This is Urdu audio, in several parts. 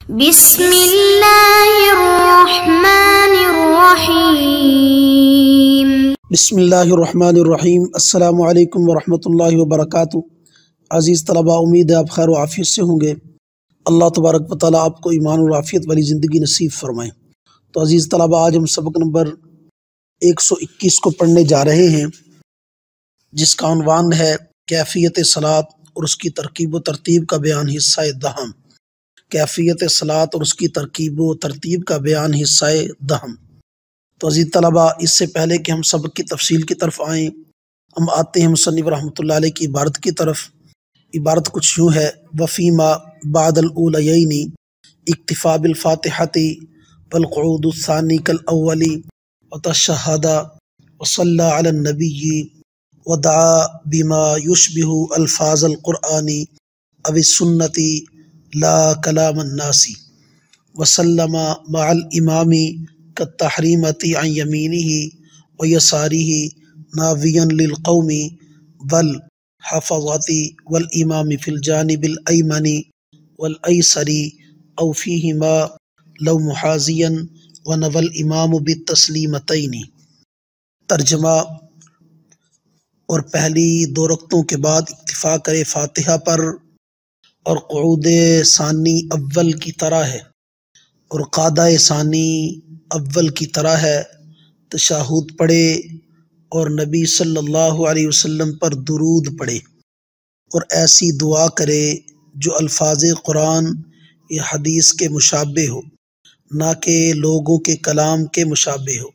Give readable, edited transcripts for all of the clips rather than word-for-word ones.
بسم اللہ الرحمن الرحیم۔ بسم اللہ الرحمن الرحیم۔ السلام علیکم ورحمۃ اللہ وبرکاتہ۔ عزیز طلباء، امید ہے آپ خیر و عافیت سے ہوں گے۔ اللہ تبارک و تعالیٰ آپ کو ایمان و عافیت والی زندگی نصیب فرمائیں۔ تو عزیز طلباء، آج ہم سبق نمبر 121 کو پڑھنے جا رہے ہیں، جس کا عنوان ہے کیفیت صلاۃ اور اس کی ترکیب و ترتیب کا بیان حصہ دہم۔ کیفیت صلاۃ اور اس کی ترکیب و ترتیب کا بیان حصہ دہم۔ تو عزیز طلباء، اس سے پہلے کہ ہم سبق کی تفصیل کی طرف آئیں، ہم آتے ہیں مصنف رحمۃ اللہ علیہ کی عبارت کی طرف۔ عبارت کچھ یوں ہے: وفیما بعد الاولیین اکتفا بالفاتحۃ والقعود الثانی کالاول وتشہد وصلی علی النبی ودعا بما یشبہ الفاظ القرآن او السنۃ لا کلام الناس وسلم مع الامام کالتحریمۃ عن یمینہ ویسارہ ناویا للقوم والحفظۃ والامام فی الجانب الایمن والایسر او فیہما لو محاذیا ونوى الامام بالتسلیمتین۔ ترجمہ: اور پہلی دو رکعتوں کے بعد اکتفا کرے فاتحہ پر، اور قعود ثانی اول کی طرح ہے، اور قعدہ ثانی اول کی طرح ہے، تشہد پڑھے اور نبی صلی اللہ علیہ وسلم پر درود پڑھے، اور ایسی دعا کرے جو الفاظ قرآن یا حدیث کے مشابہ ہو، نہ کہ لوگوں کے کلام کے مشابہ ہو،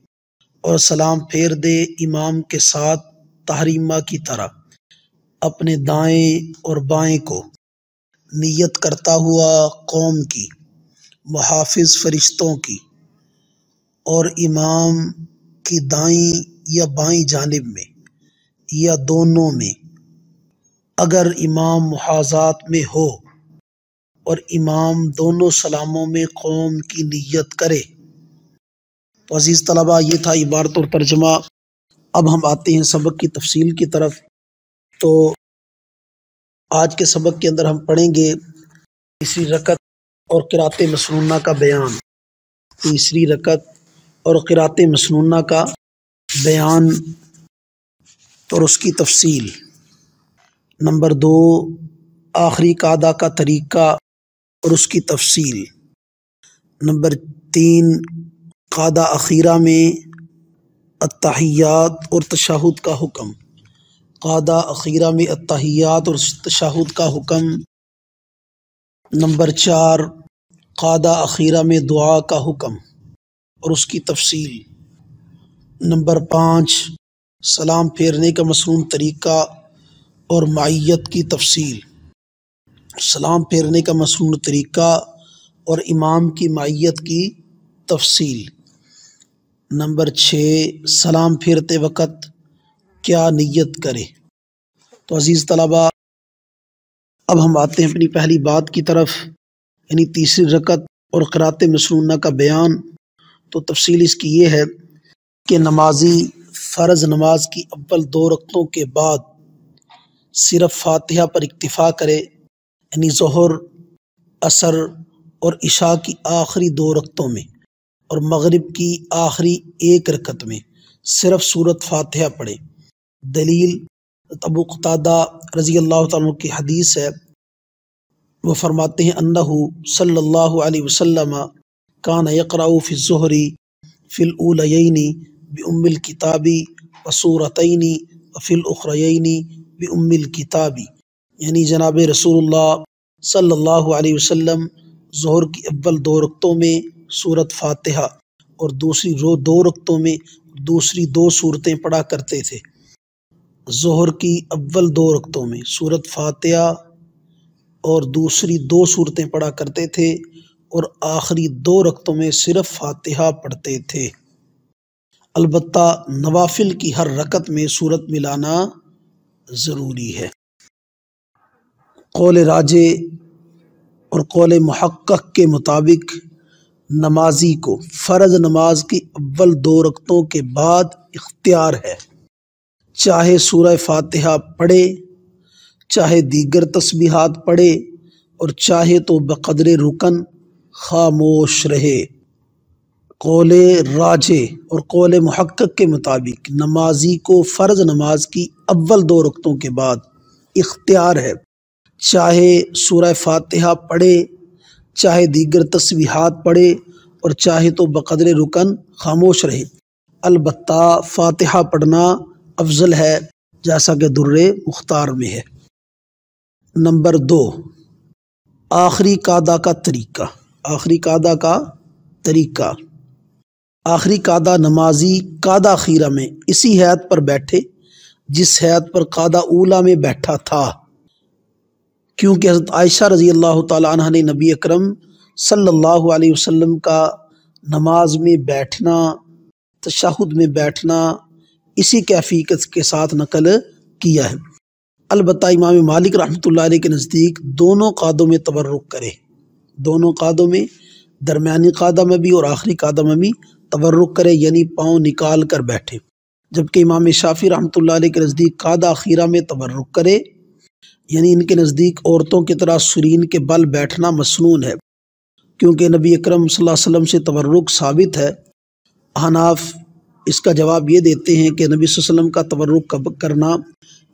اور سلام پھیر دے امام کے ساتھ تحریمہ کی طرح، اپنے دائیں اور بائیں کو نیت کرتا ہوا قوم کی، محافظ فرشتوں کی، اور امام کی دائیں یا بائیں جانب میں یا دونوں میں، اگر امام محاذات میں ہو، اور امام دونوں سلاموں میں قوم کی نیت کرے۔ تو عزیز طلباء، یہ تھا عبارت اور ترجمہ۔ اب ہم آتے ہیں سبق کی تفصیل کی طرف۔ تو آج کے سبق کے اندر ہم پڑھیں گے تیسری رکعت اور قرأت مسنونہ کا بیان۔ تیسری رکعت اور قرأت مسنونہ کا بیان اور اس کی تفصیل۔ نمبر 2، آخری قعدہ کا طریقہ اور اس کی تفصیل۔ نمبر 3، قعدہ اخیرہ میں التحیات اور تشہد کا حکم۔ قعدہ اخیرہ میں التحیات اور تشہد کا حکم۔ نمبر 4، قعدہ اخیرہ میں دعا کا حکم اور اس کی تفصیل۔ نمبر 5، سلام پھیرنے کا مسنون طریقہ اور معیت کی تفصیل۔ سلام پھیرنے کا مسنون طریقہ اور امام کی معیت کی تفصیل۔ نمبر 6، سلام پھیرتے وقت کیا نیت کرے۔ تو عزیز طلباء، اب ہم آتے ہیں اپنی پہلی بات کی طرف، یعنی تیسری رکعت اور قرأت مسنونہ کا بیان۔ تو تفصیل اس کی یہ ہے کہ نمازی فرض نماز کی اول 2 رکعتوں کے بعد صرف فاتحہ پر اکتفا کرے، یعنی ظہر، عصر اور عشاء کی آخری 2 رکعتوں میں اور مغرب کی آخری 1 رکعت میں صرف سورۃ فاتحہ پڑھے۔ دلیل ابو قتادہ رضی اللہ تعالیٰ عنہ کی حدیث ہے، وہ فرماتے ہیں انہ صلی اللہ علیہ وسلم کان یقرأ فی الظہر فی الاولیین بأم الکتاب وسورتین وفی الاخریین بأم الکتاب، یعنی جناب رسول اللہ صلی اللہ علیہ وسلم ظہر کی اول 2 رکعتوں میں سورۃ فاتحہ اور دوسری 2 رکعتوں میں دوسری 2 سورتیں پڑھا کرتے تھے۔ ظہر کی اول 2 رکعتوں میں سورۃ فاتحہ اور دوسری 2 سورتیں پڑھا کرتے تھے، اور آخری 2 رکعتوں میں صرف فاتحہ پڑھتے تھے۔ البتہ نوافل کی ہر رکعت میں سورت ملانا ضروری ہے۔ قول راجح اور قول محقق کے مطابق نمازی کو فرض نماز کی اول 2 رکعتوں کے بعد اختیار ہے، چاہے سورہ فاتحہ پڑھے، چاہے دیگر تسبیحات پڑھے، اور چاہے تو بقدر رکن خاموش رہے۔ قول راجح اور قول محقق کے مطابق نمازی کو فرض نماز کی اول 2 رکعتوں کے بعد اختیار ہے، چاہے سورہ فاتحہ پڑھے، چاہے دیگر تسبیحات پڑھے، اور چاہے تو بقدر رکن خاموش رہے۔ البتہ فاتحہ پڑھنا افضل ہے، جیسا کہ در مختار میں ہے۔ نمبر 2، آخری قعدہ کا طریقہ۔ آخری قعدہ کا طریقہ، آخری قعدہ نمازی قعدہ اخیرہ میں اسی حیت پر بیٹھے جس حیت پر قعدہ اولیٰ میں بیٹھا تھا، کیونکہ حضرت عائشہ رضی اللہ تعالیٰ عنہ نے نبی اکرم صلی اللہ علیہ وسلم کا نماز میں بیٹھنا، تشہد میں بیٹھنا اسی کیفیت کے ساتھ نقل کیا ہے۔ البتہ امام مالک رحمۃ اللہ علیہ کے نزدیک دونوں قعدوں میں تورک کرے، دونوں قعدوں میں، درمیانی قعدہ میں بھی اور آخری قعدہ میں بھی تورک کرے، یعنی پاؤں نکال کر بیٹھے، جبکہ امام شافعی رحمۃ اللہ علیہ کے نزدیک قعدہ اخیرہ میں تورک کرے، یعنی ان کے نزدیک عورتوں کی طرح سرین کے بل بیٹھنا مسنون ہے، کیونکہ نبی اکرم صلی اللہ علیہ وسلم سے تورک ثابت ہے۔ احناف اس کا جواب یہ دیتے ہیں کہ نبی صلی اللہ علیہ وسلم کا تورک کرنا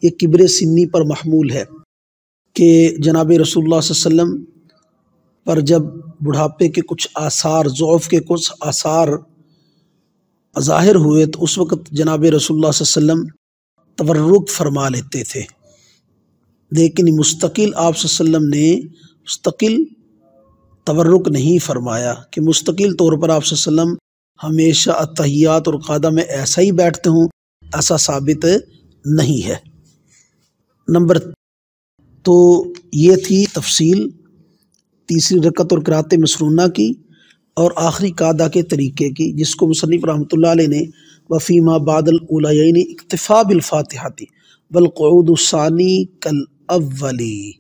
یہ کبر سنی پر محمول ہے، کہ جناب رسول اللہ صلی اللہ علیہ وسلم پر جب بڑھاپے کے کچھ آثار، ضعف کے کچھ آثار ظاہر ہوئے تو اس وقت جناب رسول اللہ صلی اللہ علیہ وسلم تورک فرما لیتے تھے، لیکن مستقل آپ صلی اللہ علیہ وسلم نے مستقل تورک نہیں فرمایا کہ مستقل طور پر آپ صلی اللہ علیہ وسلم ہمیشہ اتحیات اور قعدہ میں ایسا ہی بیٹھتے ہوں، ایسا ثابت نہیں ہے۔ نمبر تو یہ تھی تفصیل تیسری رکعت اور قرأت مسنونہ کی اور آخری قعدہ کے طریقے کی، جس کو مصنف رحمۃ اللہ علیہ نے وفیما بعد الاولیین اکتفا بالفاتحۃ والقعود الثانی کالاولی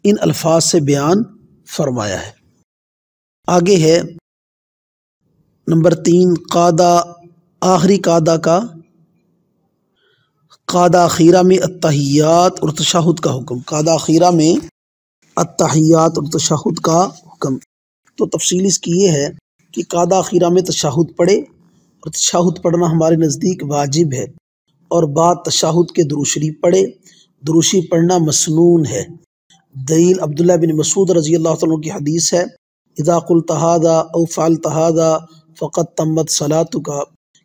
ان الفاظ سے بیان فرمایا ہے۔ آگے ہے نمبر 3، قعدہ آخری قعدہ کا قعدہ اخیرہ میں التحیات اور تشہد کا حکم۔ قعدہ اخیرہ میں التحیات اور تشہد کا حکم، تو تفصیل اس کی یہ ہے کہ قعدہ اخیرہ میں تشہد پڑھے، اور تشہد پڑھنا ہمارے نزدیک واجب ہے، اور بعد تشہد کے درود شریف پڑھے، درود شریف پڑھنا مسنون ہے۔ دلیل عبداللہ بن مسعود رضی اللہ عنہ کی حدیث ہے، اذا قلت هذا او فعلت هذا فقد تمت صلاتک،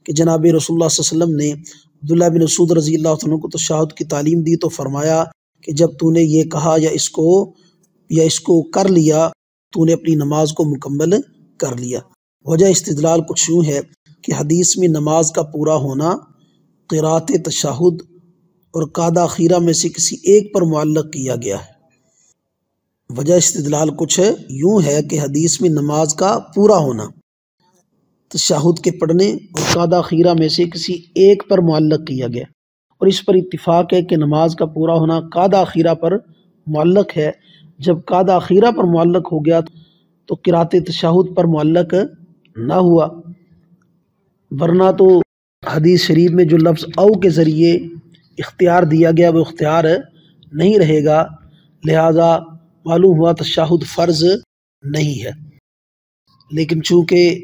کہ جناب رسول اللہ صلی اللہ علیہ وسلم نے عبداللہ بن مسعود رضی اللہ عنہ کو تشہد کی تعلیم دی تو فرمایا کہ جب تو نے یہ کہا یا اس کو کر لیا تو نے اپنی نماز کو مکمل کر لیا۔ وجہ استدلال کچھ یوں ہے کہ حدیث میں نماز کا پورا ہونا قرأت تشہد اور قعدہ اخیرہ میں سے کسی ایک پر معلق کیا گیا ہے۔ وجہ استدلال کچھ یوں ہے کہ حدیث میں نماز کا پورا ہونا تشہد کے پڑھنے اور قعدہ اخیرہ میں سے کسی ایک پر معلق کیا گیا، اور اس پر اتفاق ہے کہ نماز کا پورا ہونا قعدہ اخیرہ پر معلق ہے۔ جب قعدہ اخیرہ پر معلق ہو گیا تو قرأت تشہد پر معلق نہ ہوا، ورنہ تو حدیث شریف میں جو لفظ او کے ذریعے اختیار دیا گیا وہ اختیار نہیں رہے گا، لہذا معلوم ہوا تشہد فرض نہیں ہے۔ لیکن چونکہ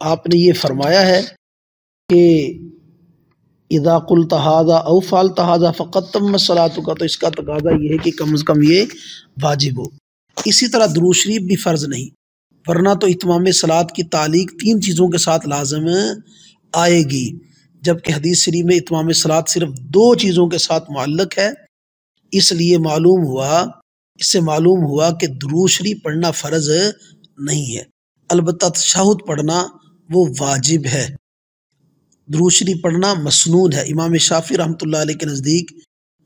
آپ نے یہ فرمایا ہے کہ اذا قلت هذا او فعلت هذا فقد تمت صلاتک، تو اس کا تقاضا یہ ہے کہ کم از کم یہ واجب ہو۔ اسی طرح درود شریف بھی فرض نہیں، ورنہ تو اتمام صلاۃ کی تعلیق 3 چیزوں کے ساتھ لازم آئے گی، جبکہ حدیث شریف میں اتمام صلاۃ صرف 2 چیزوں کے ساتھ معلق ہے۔ اس لیے اس سے معلوم ہوا کہ درود شریف پڑھنا فرض نہیں ہے، البتہ تشہد پڑھنا وہ واجب ہے، درود شریف پڑھنا مسنون ہے۔ امام شافعی رحمۃ اللہ علیہ کے نزدیک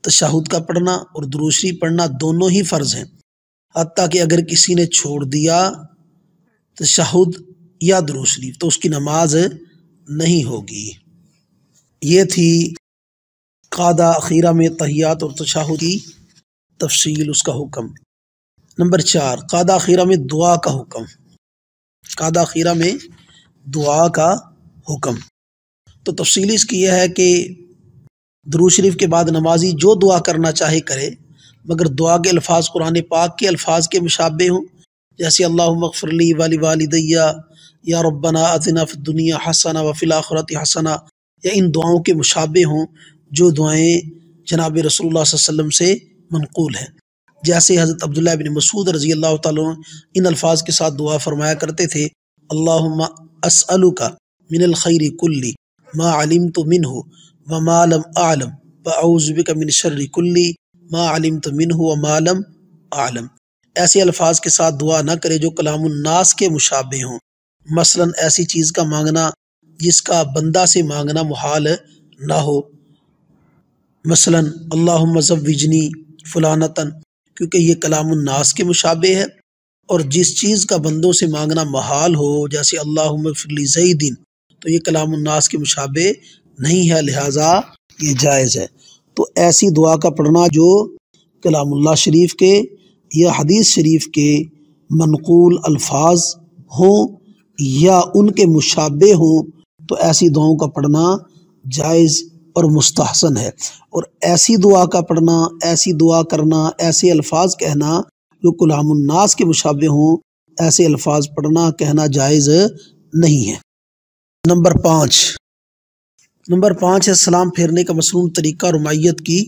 تشہد کا پڑھنا اور درود شریف پڑھنا دونوں ہی فرض ہیں، حتیٰ کہ اگر کسی نے چھوڑ دیا تشہد یا درود شریف تو اس کی نماز نہیں ہوگی۔ یہ تھی قعدہ اخیرہ میں تحیات اور تشہد کی تفصیل، اس کا حکم۔ نمبر 4، قعدہ اخیرہ میں دعا کا حکم۔ قعدہ اخیرہ میں دعا کا حکم، تو تفصیل اس کی یہ ہے کہ درود شریف کے بعد نمازی جو دعا کرنا چاہے کرے، مگر دعا کے الفاظ قرآن پاک کے الفاظ کے مشابہ ہوں، جیسے اللہم اغفر لی ولی والدی یا ربنا آتنا فی الدنیا حسنہ وفی الآخرۃ حسنہ، یا ان دعاؤں کے مشابہ ہوں جو دعائیں جناب رسول اللہ صلی اللہ علیہ وسلم سے منقول ہیں۔ جیسے حضرت عبداللہ بن مسعود رضی اللہ تعالیٰ عنہ ان الفاظ کے ساتھ دعا فرمایا کرتے تھے، اللہم اسألک من الخیر کلی ما علمت منہ وما لم اعلم واعوذ بک من الشر کلی ما علمت منہ وما لم اعلم۔ ایسے الفاظ کے ساتھ دعا نہ کرے جو کلام الناس کے مشابہ ہوں، مثلا ایسی چیز کا مانگنا جس کا بندہ سے مانگنا محال نہ ہو، مثلا اللہم زوجنی فلانتن، کیونکہ یہ کلام الناس کے مشابہ ہے، اور جس چیز کا بندوں سے مانگنا محال ہو جیسے اللہم اغفر لی زیدن، تو یہ کلام الناس کے مشابہ نہیں ہے، لہٰذا یہ جائز ہے۔ تو ایسی دعا کا پڑھنا جو کلام اللہ شریف کے یا حدیث شریف کے منقول الفاظ ہوں یا ان کے مشابہ ہوں، تو ایسی دعاؤں کا پڑھنا جائز اور مستحسن ہے، اور ایسی دعا کا پڑھنا، ایسی دعا کرنا، ایسے الفاظ کہنا جو کلام الناس کے مشابہ ہوں، ایسے الفاظ پڑھنا کہنا جائز نہیں ہے۔ نمبر پانچ ہے سلام پھیرنے کا مسنون طریقہ اور میت کی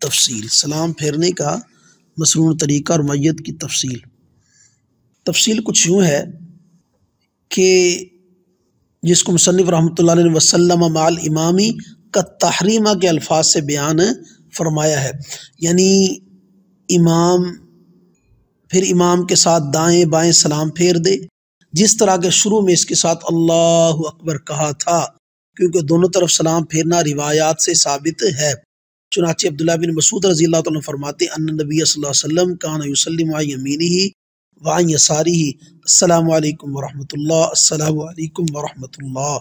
تفصیل۔ سلام پھیرنے کا مسنون طریقہ اور میت کی تفصیل کچھ یوں ہے کہ جس کو مصنف رحمۃ اللہ علیہ وسلم مع الامامی کا تحریمہ کے الفاظ سے بیان فرمایا ہے، یعنی امام کے ساتھ دائیں بائیں سلام پھیر دے، جس طرح کے شروع میں اس کے ساتھ اللہ اکبر کہا تھا، کیونکہ دونوں طرف سلام پھیرنا روایات سے ثابت ہے۔ چنانچہ عبداللہ بن مسعود رضی اللہ عنہ فرماتے ان نبی صلی اللہ علیہ وسلم کان یسلم عن یمینہ وعن یسارہ السلام علیکم ورحمۃ اللہ، السلام علیکم ورحمۃ اللہ،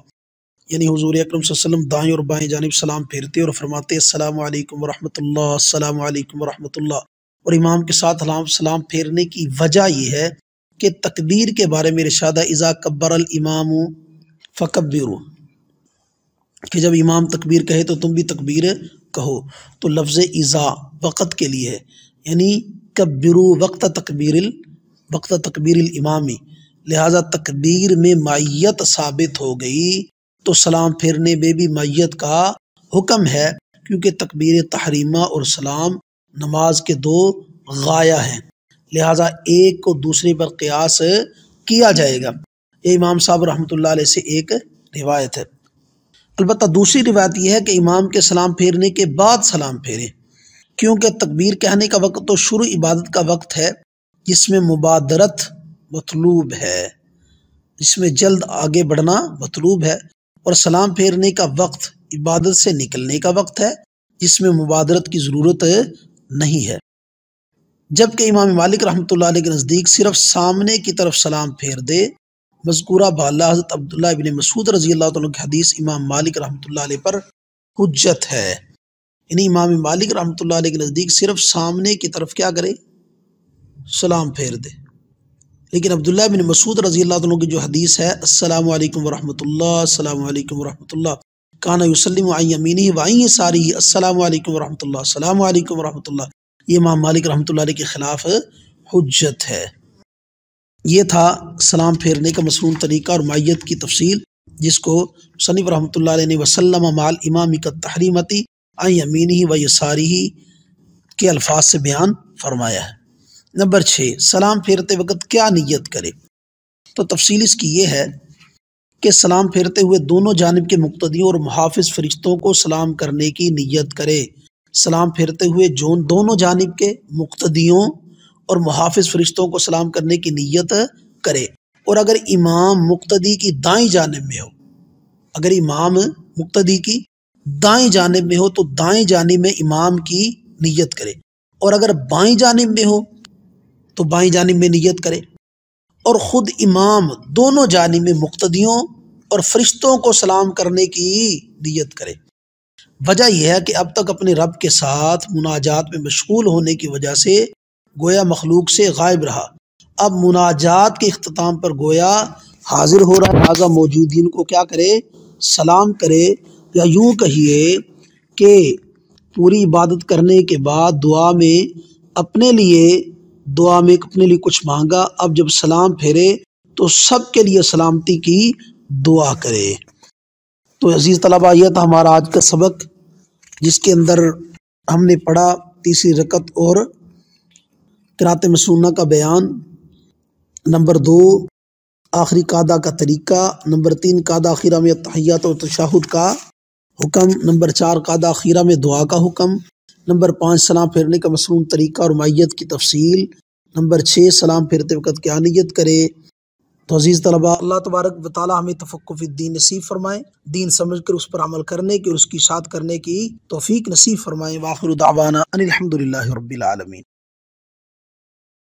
یعنی حضور اکرم صلی اللہ علیہ وسلم دائیں اور بائیں جانب سلام پھیرتے اور فرماتے السلام علیکم ورحمۃ اللہ، السلام علیکم ورحمۃ اللہ، اور امام کے ساتھ سلام پھیرنے کی وجہ یہ ہے کہ تکبیر کے بارے میں ارشاد ہے اذا کبر الامام فکبروا، کہ جب امام تکبیر کہے تو تم بھی تکبیر کہو، تو لفظ اذا وقت کے لیے ہے، یعنی کبروا وقت تکبیر الامامی، لہذا تکبیر میں معیت ثابت ہو گئی تو سلام پھیرنے میں بھی معیت کا حکم ہے، کیونکہ تکبیر تحریمہ اور سلام نماز کے دو غایہ ہیں، لہذا ایک کو دوسرے پر قیاس کیا جائے گا۔ یہ امام صاحب رحمۃ اللہ علیہ سے ایک روایت ہے۔ البتہ دوسری روایت یہ ہے کہ امام کے سلام پھیرنے کے بعد سلام پھیریں، کیونکہ تکبیر کہنے کا وقت تو شروع عبادت کا وقت ہے جس میں مبادرت مطلوب ہے، جس میں جلد آگے بڑھنا مطلوب ہے، اور سلام پھیرنے کا وقت عبادت سے نکلنے کا وقت ہے جس میں مبادرت کی ضرورت نہیں ہے۔ جبکہ امام مالک رحمۃ اللہ علیہ کے نزدیک صرف سامنے کی طرف سلام پھیر دے، مذکورہ بالا حضرت عبداللہ ابن مسعود رضی اللہ عنہ کی حدیث امام مالک رحمۃ اللہ علیہ پر حجت ہے، یعنی امام مالک رحمۃ اللہ علیہ کے نزدیک صرف سامنے کی طرف کیا کرے، سلام پھیر دے، لیکن عبداللہ بن مسعود رضی اللہ عنہ کی جو حدیث ہے السلام علیکم ورحمۃ اللہ، السلام علیکم ورحمۃ اللہ، کان یسلم عن یمینہ وعن یسارہ السلام علیکم ورحمۃ اللہ، السلام علیکم ورحمۃ اللہ، یہ امام مالک رحمۃ اللہ علیہ کے خلاف حجت ہے۔ یہ تھا سلام پھیرنے کا مسنون طریقہ اور معیت کی تفصیل، جس کو مصنف رحمۃ اللہ علیہ نے وسلم مع الامام کا تحریمتی عن یمینہ و یسارہ کے الفاظ سے بیان فرمایا ہے۔ نمبر 6، سلام پھیرتے وقت کیا نیت کرے؟ تو تفصیل اس کی یہ ہے کہ سلام پھیرتے ہوئے دونوں جانب کے مقتدیوں اور محافظ فرشتوں کو سلام کرنے کی نیت کرے۔ سلام پھیرتے ہوئے دونوں جانب کے مقتدیوں اور محافظ فرشتوں کو سلام کرنے کی نیت کرے، اور اگر امام مقتدی کی دائیں جانب میں ہو، اگر امام مقتدی کی دائیں جانب میں ہو تو دائیں جانب میں امام کی نیت کرے، اور اگر بائیں جانب میں ہو تو بائیں جانب میں نیت کرے، اور خود امام دونوں جانب میں مقتدیوں اور فرشتوں کو سلام کرنے کی نیت کرے۔ وجہ یہ ہے کہ اب تک اپنے رب کے ساتھ مناجات میں مشغول ہونے کی وجہ سے گویا مخلوق سے غائب رہا، اب مناجات کے اختتام پر گویا حاضر ہو رہا، لہٰذا موجودین کو کیا کرے، سلام کرے، یا یوں کہیے کہ پوری عبادت کرنے کے بعد دعا میں اپنے لیے دعا میں اپنے لیے کچھ مانگا، اب جب سلام پھیرے تو سب کے لیے سلامتی کی دعا کرے۔ تو عزیز طلبہ، یہ تھا ہمارا آج کا سبق، جس کے اندر ہم نے پڑھا تیسری رکعت اور قرأت مسنونہ کا بیان، نمبر 2 آخری قعدہ کا طریقہ، نمبر 3 قعدہ اخیرہ میں تحیات و تشہد کا حکم، نمبر 4 قعدہ اخیرہ میں دعا کا حکم، نمبر 5 سلام پھیرنے کا مسنون طریقہ اور مائیت کی تفصیل، نمبر 6 سلام پھیرتے وقت کیا نیت کرے۔ تو عزیز طلبہ، اللہ تبارک و تعالی ہمیں تفقہ فی الدین نصیب فرمائے، دین سمجھ کر اس پر عمل کرنے کی اور اس کی اشاعت کرنے کی توفیق نصیب فرمائے۔ وآخر دعوانا ان الحمد للہ رب العالمین۔